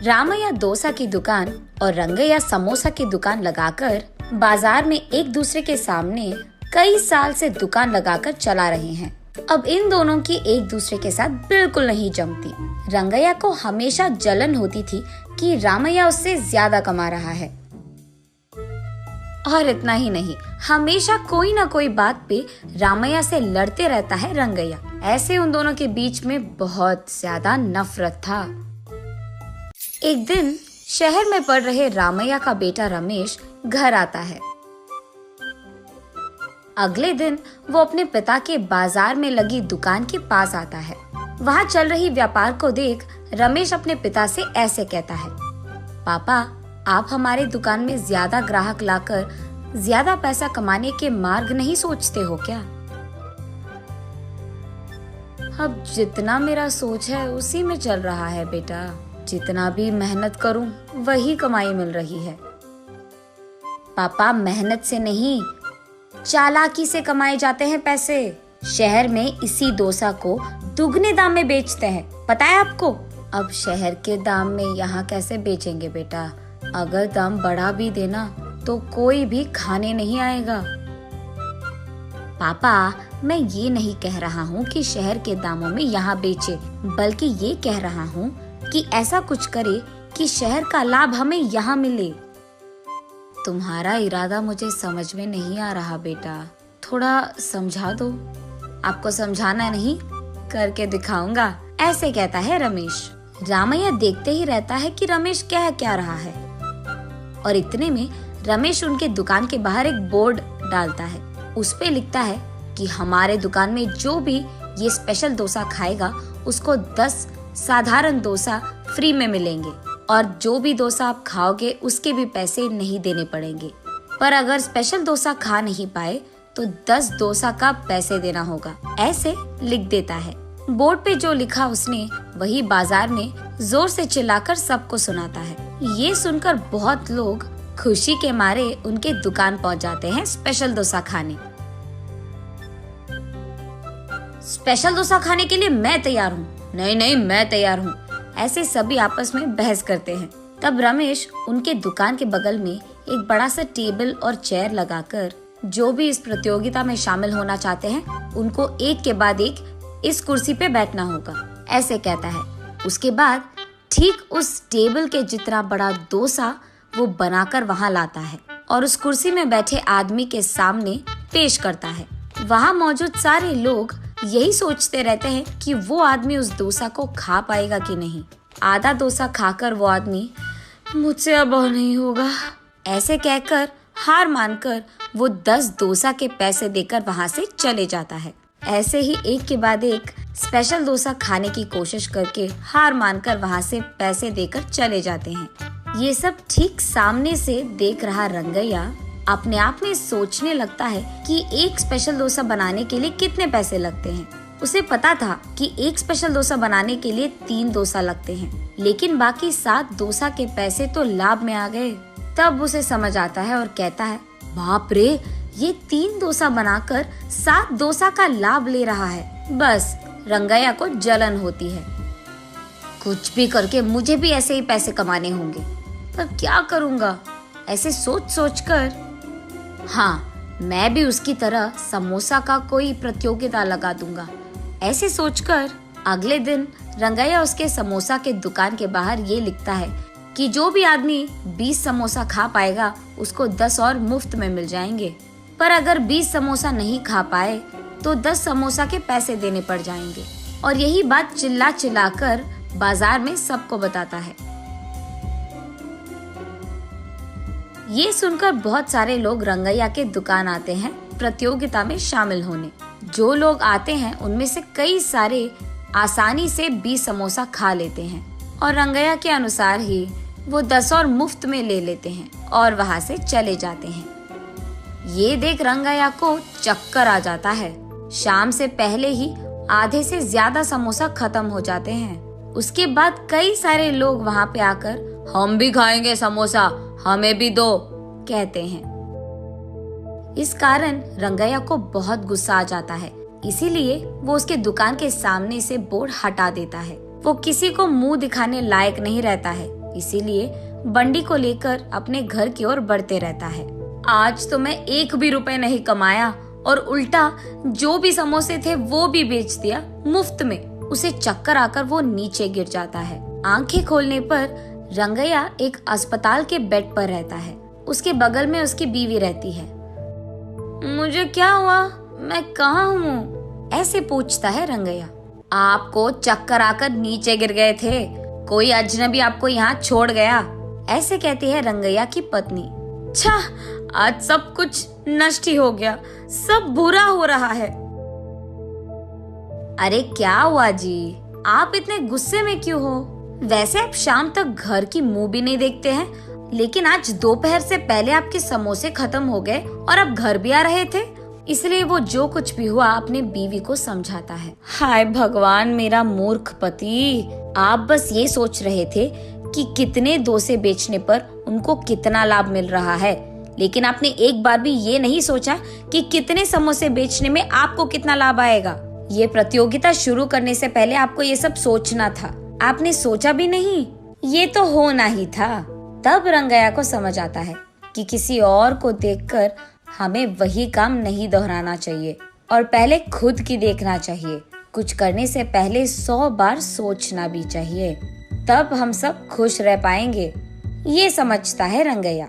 रामैया डोसा की दुकान और रंगैया समोसा की दुकान लगाकर बाजार में एक दूसरे के सामने कई साल से दुकान लगाकर चला रहे हैं। अब इन दोनों की एक दूसरे के साथ बिल्कुल नहीं जमती। रंगैया को हमेशा जलन होती थी कि रामैया उससे ज्यादा कमा रहा है। और इतना ही नहीं, हमेशा कोई ना कोई बात पे रामैया से लड़ते रहता है रंगैया। ऐसे उन दोनों के बीच में बहुत ज्यादा नफरत था। एक दिन शहर में पढ़ रहे रामैया का बेटा रमेश घर आता है। अगले दिन वो अपने पिता के बाजार में लगी दुकान के पास आता है। वहाँ चल रही व्यापार को देख रमेश अपने पिता से ऐसे कहता है, पापा, आप हमारे दुकान में ज्यादा ग्राहक लाकर ज्यादा पैसा कमाने के मार्ग नहीं सोचते हो क्या? अब जितना मेरा सोच है उसी में चल रहा है बेटा। जितना भी मेहनत करूं वही कमाई मिल रही है। पापा, मेहनत से नहीं, चालाकी से कमाए जाते हैं पैसे। शहर में इसी डोसा को दुगने दाम में बेचते हैं, पता है आपको? अब शहर के दाम में यहाँ कैसे बेचेंगे बेटा? अगर दाम बढ़ा भी देना तो कोई भी खाने नहीं आएगा। पापा, मैं ये नहीं कह रहा हूँ कि शहर के दामों में यहाँ बेचे, बल्कि ये कह रहा हूँ कि ऐसा कुछ करे कि शहर का लाभ हमें यहाँ मिले। तुम्हारा इरादा मुझे समझ में नहीं आ रहा बेटा, थोड़ा समझा दो। आपको समझाना नहीं, करके दिखाऊंगा, ऐसे कहता है रमेश। रामैया देखते ही रहता है कि रमेश कह क्या रहा है। और इतने में रमेश उनके दुकान के बाहर एक बोर्ड डालता है। उस पे लिखता है कि हमारे दुकान में जो भी ये स्पेशल डोसा खाएगा उसको 10 साधारण डोसा फ्री में मिलेंगे, और जो भी डोसा आप खाओगे उसके भी पैसे नहीं देने पड़ेंगे। पर अगर स्पेशल डोसा खा नहीं पाए तो 10 डोसा का पैसे देना होगा, ऐसे लिख देता है। बोर्ड पे जो लिखा उसने वही बाजार में जोर से चिल्लाकर सबको सुनाता है। ये सुनकर बहुत लोग खुशी के मारे उनके दुकान पहुंच जाते हैं स्पेशल डोसा खाने। स्पेशल डोसा खाने के लिए मैं तैयार हूँ। नहीं नहीं, मैं तैयार हूँ। ऐसे सभी आपस में बहस करते हैं। तब रमेश उनके दुकान के बगल में एक बड़ा सा टेबल और चेयर लगाकर जो भी इस प्रतियोगिता में शामिल होना चाहते हैं उनको एक के बाद एक इस कुर्सी पे बैठना होगा, ऐसे कहता है। उसके बाद ठीक उस टेबल के जितना बड़ा डोसा वो बनाकर वहाँ लाता है और उस कुर्सी में बैठे आदमी के सामने पेश करता है। वहाँ मौजूद सारे लोग यही सोचते रहते हैं कि वो आदमी उस डोसा को खा पाएगा कि नहीं। आधा डोसा खाकर वो आदमी, मुझसे अब और नहीं होगा, ऐसे कहकर हार मानकर वो 10 डोसा के पैसे देकर वहाँ से चले जाता है। ऐसे ही एक के बाद एक स्पेशल डोसा खाने की कोशिश करके हार मानकर वहाँ से पैसे देकर चले जाते हैं। ये सब ठीक सामने से देख रहा रंगैया अपने आप में सोचने लगता है कि एक स्पेशल डोसा बनाने के लिए कितने पैसे लगते हैं। उसे पता था कि एक स्पेशल डोसा बनाने के लिए 3 डोसा लगते हैं, लेकिन बाकी 7 डोसा के पैसे तो लाभ में आ गए। तब उसे समझ आता है और कहता है, बाप रे, ये 3 डोसा बनाकर 7 डोसा का लाभ ले रहा है। बस रंगैया को जलन होती है। कुछ भी करके मुझे भी ऐसे ही पैसे कमाने होंगे, पर क्या करूँगा? ऐसे सोच सोच कर, हाँ, मैं भी उसकी तरह समोसा का कोई प्रतियोगिता लगा दूंगा, ऐसे सोचकर अगले दिन रंगैया उसके समोसा के दुकान के बाहर ये लिखता है कि जो भी आदमी 20 समोसा खा पाएगा उसको 10 और मुफ्त में मिल जाएंगे। पर अगर 20 समोसा नहीं खा पाए तो 10 समोसा के पैसे देने पड़ जाएंगे। और यही बात चिल्ला चिल्ला कर बाजार में सबको बताता है। ये सुनकर बहुत सारे लोग रंगैया के दुकान आते हैं प्रतियोगिता में शामिल होने। जो लोग आते हैं उनमें से कई सारे आसानी से 20 समोसा खा लेते हैं और रंगैया के अनुसार ही वो 10 और मुफ्त में ले लेते हैं और वहाँ से चले जाते हैं। ये देख रंगैया को चक्कर आ जाता है। शाम से पहले ही आधे से ज्यादा समोसा खत्म हो जाते हैं। उसके बाद कई सारे लोग वहाँ पे आकर, हम भी खाएंगे समोसा, हमें भी दो, कहते हैं। इस कारण रंगैया को बहुत गुस्सा आ जाता है, इसीलिए वो उसके दुकान के सामने से बोर्ड हटा देता है। वो किसी को मुंह दिखाने लायक नहीं रहता है, इसीलिए बंडी को लेकर अपने घर की ओर बढ़ते रहता है। आज तो मैं 1 भी रुपए नहीं कमाया और उल्टा जो भी समोसे थे वो भी बेच दिया मुफ्त में। उसे चक्कर आकर वो नीचे गिर जाता है। आंखें खोलने पर रंगैया एक अस्पताल के बेड पर रहता है। उसके बगल में उसकी बीवी रहती है। मुझे क्या हुआ? मैं कहाँ हूँ? ऐसे पूछता है रंगैया। आपको चक्कर आकर नीचे गिर गए थे, कोई अजनबी आपको यहाँ छोड़ गया, ऐसे कहती है रंगैया की पत्नी। छा, आज सब कुछ नष्ट ही हो गया, सब बुरा हो रहा है। अरे क्या हुआ जी, आप इतने गुस्से में क्यों हो? वैसे आप शाम तक घर की मुंह भी नहीं देखते हैं, लेकिन आज दोपहर से पहले आपके समोसे खत्म हो गए और आप घर भी आ रहे थे। इसलिए वो जो कुछ भी हुआ अपने बीवी को समझाता है। हाय भगवान, मेरा मूर्ख पति, आप बस ये सोच रहे थे कि कितने डोसे बेचने पर उनको कितना लाभ मिल रहा है, लेकिन आपने एक बार भी ये नहीं सोचा कि कितने समोसे बेचने में आपको कितना लाभ आएगा। ये प्रतियोगिता शुरू करने से पहले आपको ये सब सोचना था, आपने सोचा भी नहीं, ये तो होना ही था। तब रंगैया को समझ आता है कि किसी और को देखकर हमें वही काम नहीं दोहराना चाहिए और पहले खुद की देखना चाहिए। कुछ करने से पहले 100 बार सोचना भी चाहिए, तब हम सब खुश रह पाएंगे। ये समझता है रंगैया।